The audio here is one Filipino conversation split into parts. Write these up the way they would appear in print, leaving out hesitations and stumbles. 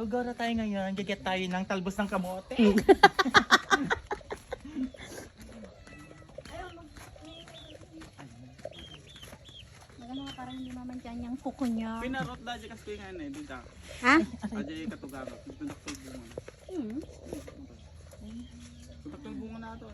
Gagara tayo ngayon. Gaget tayo ng talbos ng kamote. Maganda nga parang hindi mamantyan yung kuko niya. Pinarot dahil kasi nga na dito. Ha? Dahil katugagot. Pinaktul bunga. Pinaktul bunga na ito.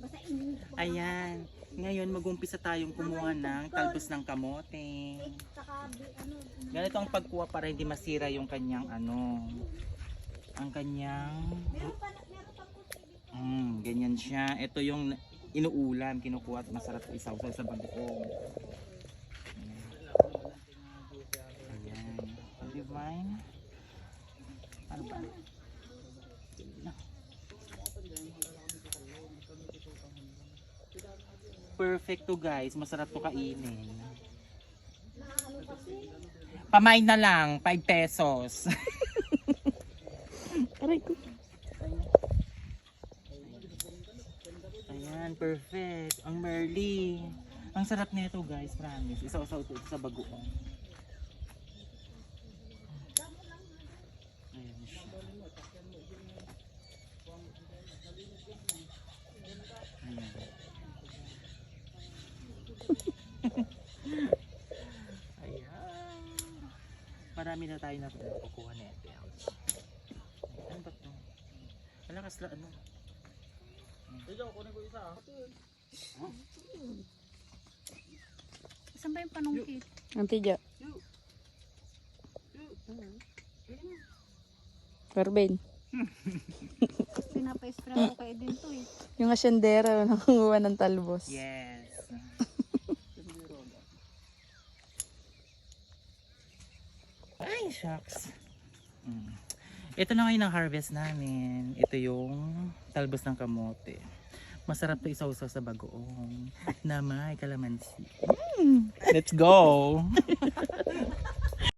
Basta ini. Ayan. Ngayon mag-umpisa tayong kumuha ng talbos ng kamote. Saka ano. Ganito ang pagkuha para hindi masira yung kanyang ano. Ang kanyang Meron pa po. ganyan siya. Ito yung inuulam, kinukuha at masarap isaw-saw sa bagoong. Ayan. Divine. Ano ba? Perfect to guys, masarap to kainin. Pamain na lang, 5 pesos. Aray ko. Ayan, perfect. Ang Merly. Ang sarap nito guys, promise. Isaw-saw ito sa bagoong. Ayan siya. Ayan. Ayan. Marami na tayo na kukuha na ito. Ano ba ito? Malakas lang ano? Ito, kunin ko isa. Saan ba yung panungkit? Ang tidya. Corbin. Pinapa-spray ko kayo din to eh. Yung asyendera nangunguha ng talbos. Yes. Ay, shucks. Ito na ngayon ang harvest namin. Ito yung talbos ng kamote. Masarap to isaw-saw sa bagoong na may kalamansi. Let's go!